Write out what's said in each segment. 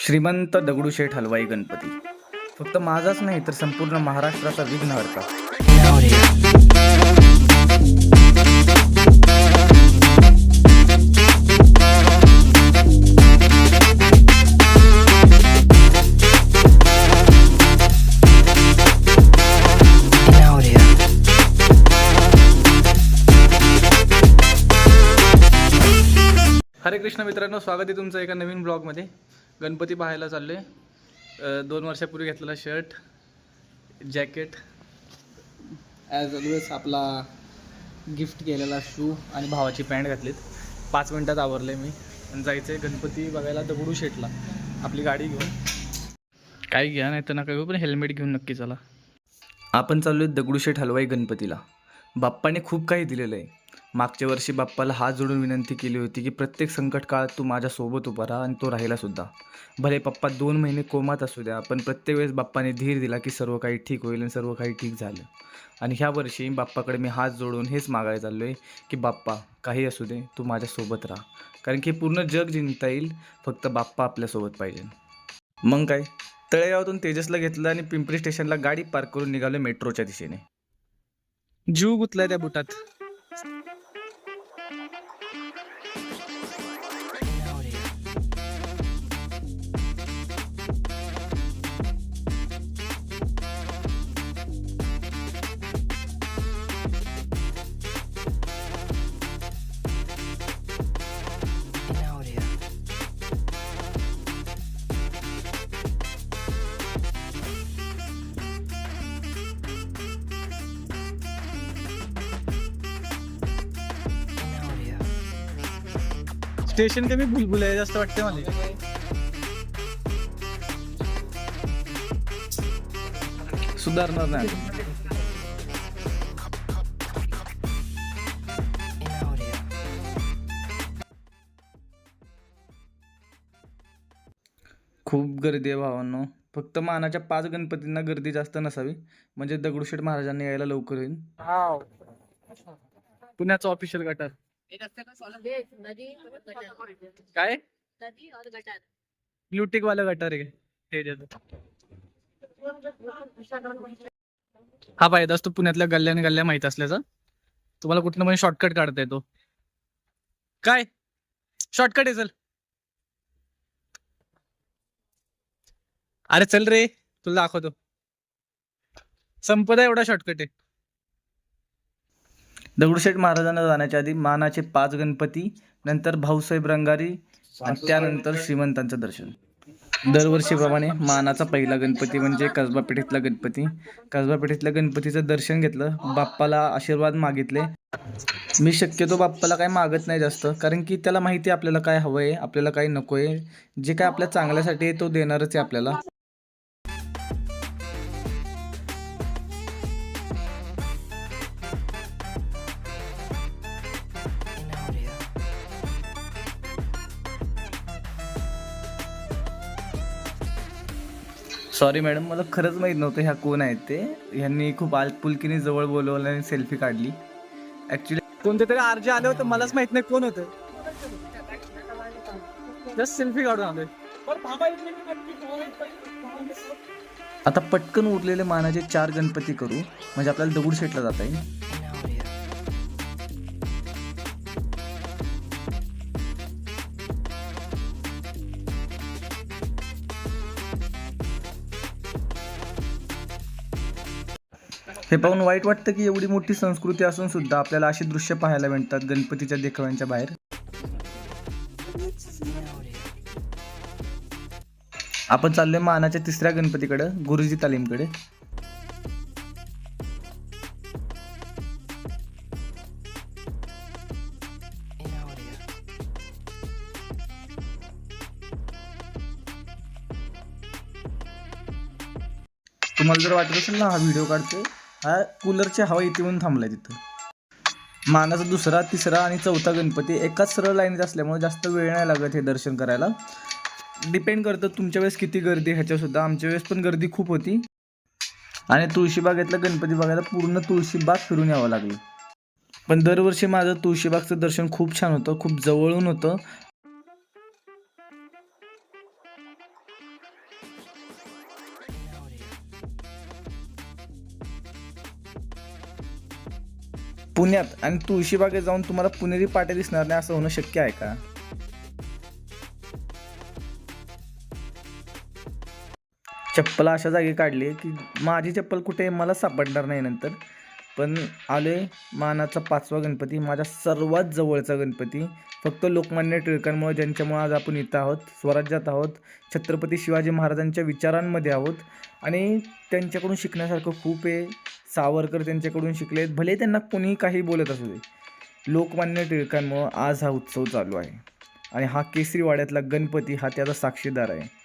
श्रीमंत दगडूशेठ हलवाई गणपती फक्त माझाच नाही तर संपूर्ण महाराष्ट्राचा विघ्नहर्ता. हरे कृष्ण मित्रांनो, स्वागत आहे तुमचं एका नवीन ब्लॉगमध्ये. गणपती पाहायला चाललोय. 2 वर्षापूर्वी घेतलेला शर्ट, जॅकेट, ॲज ऑलवेज आपला गिफ्ट केलेला शू आणि भावाची पॅन्ट घातलीत. 5 मिनटात आवरले मी आणि जायचं आहे गणपती बघायला दगडूशेठला. आपली गाडी घेऊन काय घ्या नाही तर नका घेऊ, पण हेल्मेट घेऊन नक्की चला. आपण चाललो आहे दगडूशेठ हलवाई गणपतीला. बाप्पाने खूप काही दिलेलं आहे. मागच्या वर्षी बाप्पाला हात जोडून विनंती केली होती की प्रत्येक संकट काळात तू माझ्यासोबत उभा राहा, आणि तो राहिलासुद्धा. भले पप्पा 2 महिने कोमात असू द्या, पण प्रत्येक वेळेस बाप्पाने धीर दिला की सर्व काही ठीक होईल, आणि सर्व काही ठीक झालं. आणि ह्या वर्षी बाप्पाकडे मी हात जोडून हेच मागायला चाललो आहे की बाप्पा काही असू दे, तू माझ्यासोबत राहा. कारण की पूर्ण जग जिंकता येईल, फक्त बाप्पा आपल्यासोबत पाहिजे. मग काय, तळेगावातून तेजसला घेतलं आणि पिंपरी स्टेशनला गाडी पार्क करून निघालो मेट्रोच्या दिशेने. जीव गुतलाय त्या बुटात. स्टेशन कमी भुलभुलैया जास्त वाटते मला. सुधारणार नाही. खूप गर्दी आहे भावांनो. फक्त मानाच्या 5 गणपतींना गर्दी जास्त नसावी, म्हणजे दगडूशेठ महाराजांना यायला लवकर होईल. पुण्याचं ऑफिशियल गटार काय ब्ल्यूटिक वाला गटार आहे. हा फायदा असतो पुण्यातल्या गल्ल्याने गल्ल्या माहित असल्याचा. तुम्हाला कुठनं पण शॉर्टकट काढता येतो. काय शॉर्टकट आहे? चल अरे चल रे, तुला दाखवतो. संपदा एवढा शॉर्टकट आहे. दगडूशेठ महाराजांना जाण्याच्या आधी मानाचे 5 गणपती, नंतर भाऊसाहेब रंगारी, आणि त्यानंतर श्रीमंतांचं दर्शन. दरवर्षीप्रमाणे मानाचा पहिला गणपती म्हणजे कसबा पेठेतला गणपती. कसबा पेठेतल्या गणपतीचं दर्शन घेतलं, बाप्पाला आशीर्वाद मागितले. मी शक्यतो बाप्पाला काय मागत नाही जास्त, कारण की त्याला माहिती आहे आपल्याला काय हवं आहे, आपल्याला काय नको आहे. जे काय आपल्या चांगल्यासाठी आहे तो देणारच आहे आपल्याला. सॉरी मॅडम, मला खरंच माहीत नव्हतं ह्या कोण आहेत ते. ह्यांनी खूप आलपुलकीने जवळ बोलवलं आणि सेल्फी काढली. ॲक्च्युली कोणते तरी आरजे आले होते, मलाच माहित नाही कोण होतं. जस्ट सेल्फी काढून आलोय. आता पटकन उरलेले मानाचे 4 गणपती करू, म्हणजे आपल्याला दगडूशेठला जाता येईल. हे पाहून वाईट वाटतं की एवढी मोठी संस्कृती असून सुद्धा आपल्याला अशी दृश्य पाहायला मिळतात गणपतीच्या देखाव्यांच्या बाहेर. आपण चाललोय मानाच्या 3ऱ्या गणपतीकडे, गुरुजी तालीमकडे. तुम्हाला जर वाटत असेल ना हा व्हिडिओ काढतोय, हा कूलरची हवा इथे येऊन थांबलाय तिथं. मानाचा 2रा, 3रा आणि 4था गणपती एकाच सरळ लाईनीत असल्यामुळे जास्त वेळ नाही लागत हे दर्शन करायला. डिपेंड करतं तुमच्या वेळेस किती गर्दी ह्याच्यासुद्धा. आमच्या वेळेस पण गर्दी खूप होती, आणि तुळशीबागेतला गणपती बघायला पूर्ण तुळशीबाग फिरून यावं लागलं. पण दरवर्षी माझं तुळशीबागचं दर्शन खूप छान होतं, खूप जवळून होतं. पुण्यात आणि तुळशीबागेत जाऊन तुम्हाला पुणेरी पाटे दिसणार नाही असं होणं शक्य आहे का? चप्पल अशा जागी काढली की माझी चप्पल कुठे मला सापडणार नाही नंतर. पण आले मानाचा 5वा गणपती, माझ्या सर्वात जवळचा गणपती. फक्त लोकमान्य टिळकांमुळे, ज्यांच्यामुळे आज आपण इथं आहोत, स्वराज्यात आहोत, छत्रपती शिवाजी महाराजांच्या विचारांमध्ये आहोत आणि त्यांच्याकडून शिकण्यासारखं खूप आहे. सावरकर त्यांच्याकडून शिकलेत, भले त्यांना कोणीही काही बोलत असू दे. लोकमान्य टिळकांमुळे आज हा उत्सव चालू आहे आणि हा केसरीवाड्यातला गणपती हा त्याचा साक्षीदार आहे.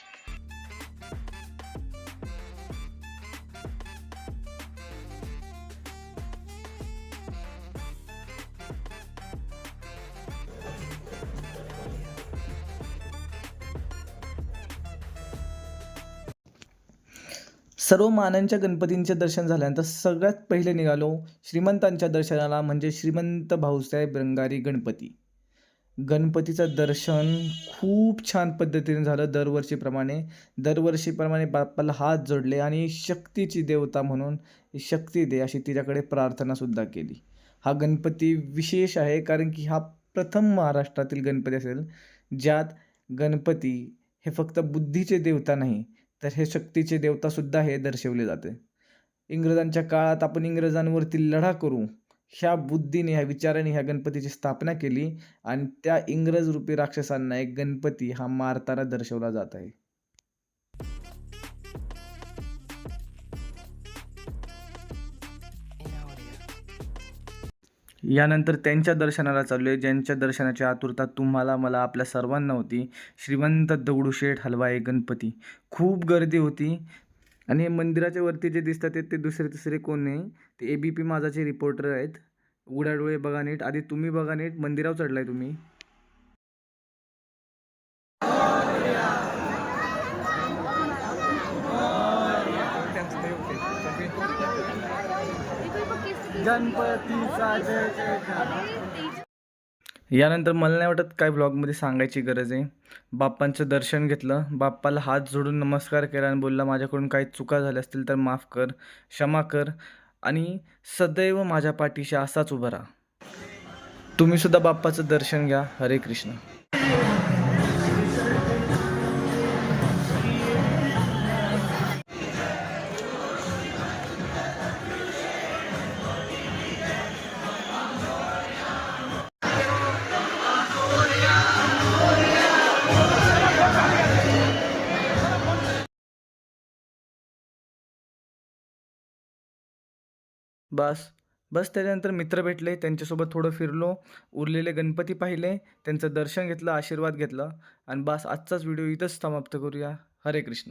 सर्व मानांच्या गणपतींचे दर्शन झाल्यानंतर सगळ्यात पहिले निघालो श्रीमंतांच्या दर्शनाला, म्हणजे श्रीमंत भाऊसाहेब रंगारी गणपती. गणपतीचं दर्शन खूप छान पद्धतीने झालं. दरवर्षीप्रमाणे बाप्पाला हात जोडले आणि शक्तीची देवता म्हणून शक्ती दे अशी तिच्याकडे प्रार्थनासुद्धा केली. हा गणपती विशेष आहे कारण की हा प्रथम महाराष्ट्रातील गणपती असेल ज्यात गणपती हे फक्त बुद्धीचे देवता नाही तर हे शक्तीचे देवतासुद्धा हे दर्शवले जाते. इंग्रजांच्या काळात आपण इंग्रजांवरती लढा करू ह्या बुद्धीने, ह्या विचाराने ह्या गणपतीची स्थापना केली आणि त्या इंग्रज रूपी राक्षसांना एक गणपती हा मारताना दर्शवला जात आहे. यानंतर त्यांच्या दर्शनाला चाललोय ज्यांच्या दर्शनाची आतुरता तुम्हाला, मला, आपल्या सर्वांना होती. श्रीमंत दगडूशेठ हलवाई गणपती. खूप गर्दी होती आणि हे मंदिराच्या वरती जे दिसतात ते दुसरे तिसरे कोण नाही, ते ABP माझाचे रिपोर्टर आहेत. उघड्या डोळे बघा नीट, आधी तुम्ही बघा नीट, मंदिरावर चढलाय तुम्ही. गणपतीचा जय जयकार. यानंतर मला नाही वाटत काय व्लॉगमध्ये सांगायची गरज आहे. बाप्पांचं दर्शन घेतलं, बाप्पाला हात जोडून नमस्कार केला आणि बोलला माझ्याकडून काही चुका झाल्या असतील तर माफ कर, क्षमा कर आणि सदैव माझ्या पाठीशी असाच उभा राहा. तुम्ही सुद्धा बाप्पाचं दर्शन घ्या. हरे कृष्ण. बस त्याच्यानंतर मित्र भेटले, त्यांच्यासोबत थोडं फिरलो, उरलेले गणपती पाहिले, त्यांचं दर्शन घेतलं, आशीर्वाद घेतला आणि बस आजचाच व्हिडिओ इथंच समाप्त करूया. हरे कृष्ण.